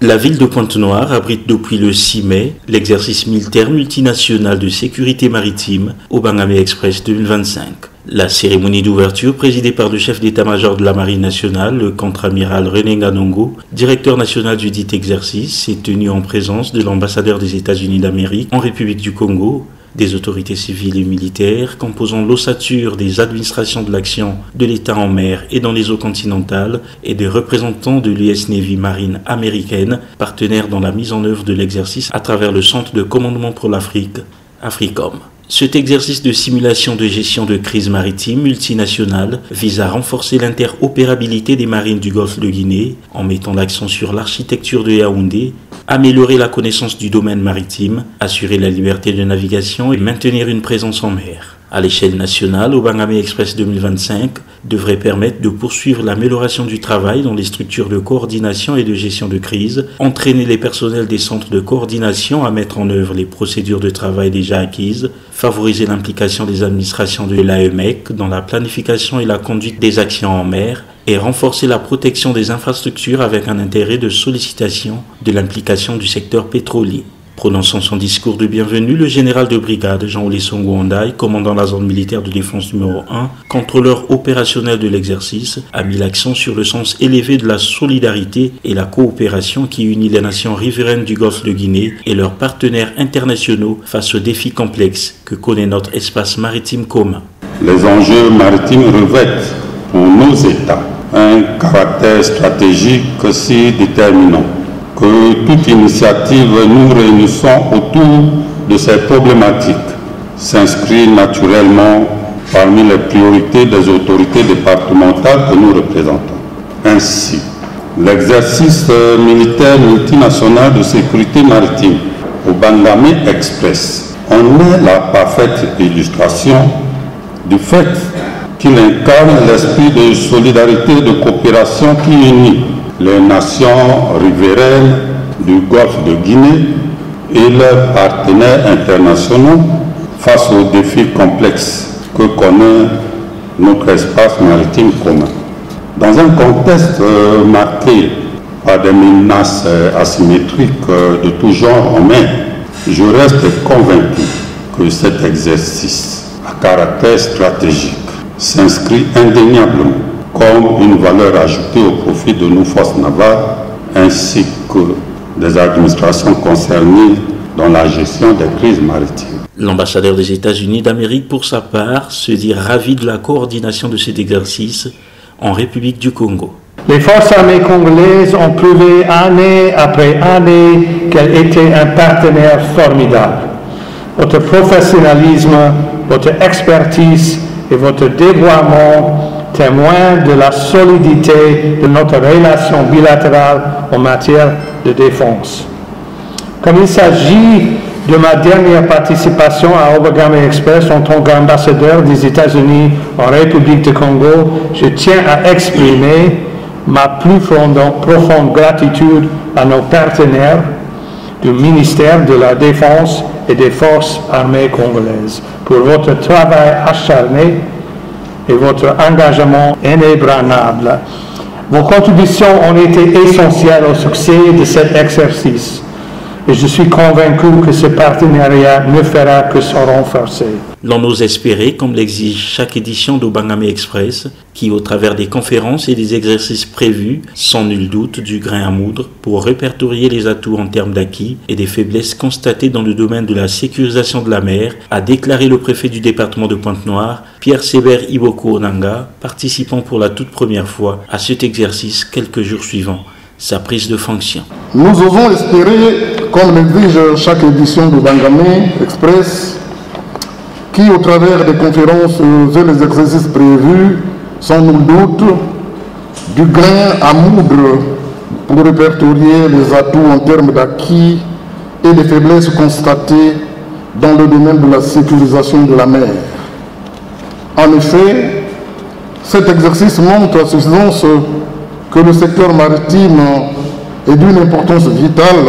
La ville de Pointe-Noire abrite depuis le 6 mai l'exercice militaire multinational de sécurité maritime au Bangamé Express 2025. La cérémonie d'ouverture, présidée par le chef d'état-major de la Marine nationale, le contre-amiral René Nganongo, directeur national du dit exercice, s'est tenue en présence de l'ambassadeur des États-Unis d'Amérique en République du Congo, des autorités civiles et militaires composant l'ossature des administrations de l'action de l'État en mer et dans les eaux continentales et des représentants de l'US Navy Marine américaine, partenaire dans la mise en œuvre de l'exercice à travers le Centre de commandement pour l'Afrique, AFRICOM. Cet exercice de simulation de gestion de crise maritime multinationale vise à renforcer l'interopérabilité des marines du Golfe de Guinée en mettant l'accent sur l'architecture de Yaoundé, améliorer la connaissance du domaine maritime, assurer la liberté de navigation et maintenir une présence en mer. À l'échelle nationale, au Bangamé Express 2025 devrait permettre de poursuivre l'amélioration du travail dans les structures de coordination et de gestion de crise, entraîner les personnels des centres de coordination à mettre en œuvre les procédures de travail déjà acquises, favoriser l'implication des administrations de l'AEMEC dans la planification et la conduite des actions en mer, et renforcer la protection des infrastructures avec un intérêt de sollicitation de l'implication du secteur pétrolier. Prononçant son discours de bienvenue, le général de brigade Jean-Olé Songo-Ondaï, commandant la zone militaire de défense numéro 1, contrôleur opérationnel de l'exercice, a mis l'accent sur le sens élevé de la solidarité et la coopération qui unit les nations riveraines du Golfe de Guinée et leurs partenaires internationaux face aux défis complexes que connaît notre espace maritime commun. Les enjeux maritimes revêtent pour nos États un caractère stratégique si déterminant que toute initiative nous réunissons autour de ces problématiques s'inscrit naturellement parmi les priorités des autorités départementales que nous représentons. Ainsi, l'exercice militaire multinational de sécurité maritime au Bangamé Express en est la parfaite illustration du fait qu'il incarne l'esprit de solidarité et de coopération qui unit les nations riveraines du Golfe de Guinée et leurs partenaires internationaux face aux défis complexes que connaît notre espace maritime commun. Dans un contexte marqué par des menaces asymétriques de tout genre en mer, je reste convaincu que cet exercice à caractère stratégique s'inscrit indéniablement comme une valeur ajoutée au profit de nos forces navales ainsi que des administrations concernées dans la gestion des crises maritimes. L'ambassadeur des États-Unis d'Amérique, pour sa part, se dit ravi de la coordination de cet exercice en République du Congo. Les forces armées congolaises ont prouvé année après année qu'elles étaient un partenaire formidable. Votre professionnalisme, votre expertise et votre dévouement témoignent de la solidité de notre relation bilatérale en matière de défense. Comme il s'agit de ma dernière participation à Bangamé Express en tant qu'ambassadeur des États-Unis en République du Congo, je tiens à exprimer ma plus profonde gratitude à nos partenaires du ministère de la Défense et des Forces armées congolaises pour votre travail acharné et votre engagement inébranlable. Vos contributions ont été essentielles au succès de cet exercice et je suis convaincu que ce partenariat ne fera que se renforcer. L'on ose espérer, comme l'exige chaque édition de Bangamé Express, qui, au travers des conférences et des exercices prévus, sans nul doute du grain à moudre pour répertorier les atouts en termes d'acquis et des faiblesses constatées dans le domaine de la sécurisation de la mer, a déclaré le préfet du département de Pointe-Noire, Pierre Sévère Iboko Onanga, participant pour la toute première fois à cet exercice quelques jours suivant sa prise de fonction. Nous osons espérer, comme l'exige chaque édition de Bangamé Express, qui, au travers des conférences et les exercices prévus, sans nul doute du grain à moudre pour répertorier les atouts en termes d'acquis et les faiblesses constatées dans le domaine de la sécurisation de la mer. En effet, cet exercice montre à suffisance que le secteur maritime est d'une importance vitale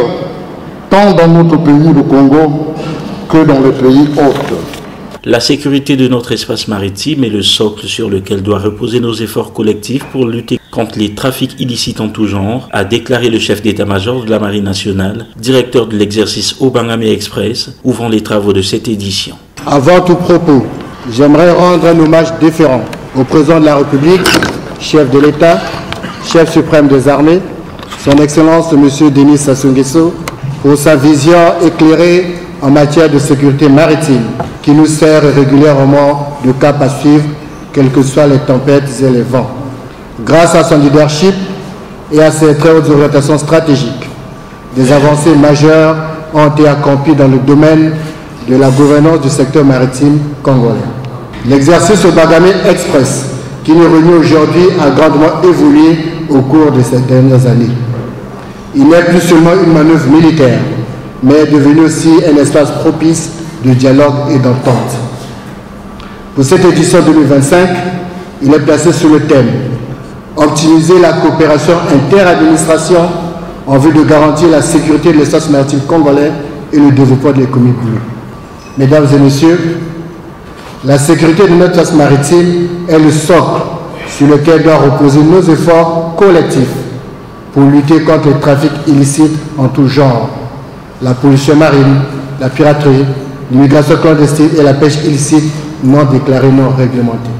tant dans notre pays, le Congo, que dans les pays hôtes. La sécurité de notre espace maritime est le socle sur lequel doivent reposer nos efforts collectifs pour lutter contre les trafics illicites en tout genre, a déclaré le chef d'état-major de la Marine nationale, directeur de l'exercice Obangame Express, ouvrant les travaux de cette édition. Avant tout propos, j'aimerais rendre un hommage déférent au président de la République, chef de l'État, chef suprême des armées, son Excellence M. Denis Sassou Nguesso, pour sa vision éclairée en matière de sécurité maritime, qui nous sert régulièrement de cap à suivre, quelles que soient les tempêtes et les vents. Grâce à son leadership et à ses très hautes orientations stratégiques, des avancées majeures ont été accomplies dans le domaine de la gouvernance du secteur maritime congolais. L'exercice Obangame Express, qui nous réunit aujourd'hui, a grandement évolué au cours de ces dernières années. Il n'est plus seulement une manœuvre militaire, mais est devenu aussi un espace propice de dialogue et d'entente. Pour cette édition 2025, il est placé sous le thème « Optimiser la coopération inter-administration en vue de garantir la sécurité de l'espace maritime congolais et le développement de l'économie bleue ». Mesdames et messieurs, la sécurité de notre espace maritime est le socle sur lequel doivent reposer nos efforts collectifs pour lutter contre les trafics illicites en tout genre, la pollution marine, la piraterie, l'immigration clandestine et la pêche illicite non déclarée, non réglementée.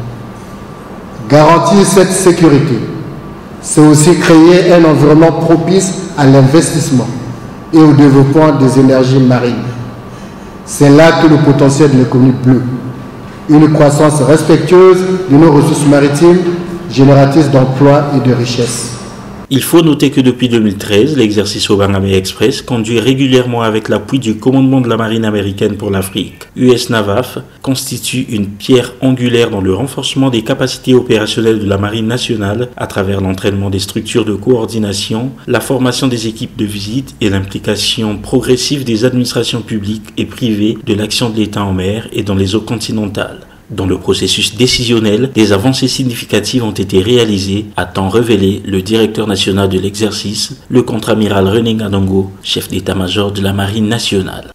Garantir cette sécurité, c'est aussi créer un environnement propice à l'investissement et au développement des énergies marines. C'est là que le potentiel de l'économie bleue, une croissance respectueuse de nos ressources maritimes, génératrice d'emplois et de richesses. Il faut noter que depuis 2013, l'exercice Obangame Express conduit régulièrement avec l'appui du commandement de la marine américaine pour l'Afrique, US-NAVAF, constitue une pierre angulaire dans le renforcement des capacités opérationnelles de la marine nationale à travers l'entraînement des structures de coordination, la formation des équipes de visite et l'implication progressive des administrations publiques et privées de l'action de l'État en mer et dans les eaux continentales. Dans le processus décisionnel, des avancées significatives ont été réalisées, a-t-on révélé le directeur national de l'exercice, le contre-amiral René Ngadongo, chef d'état-major de la Marine nationale.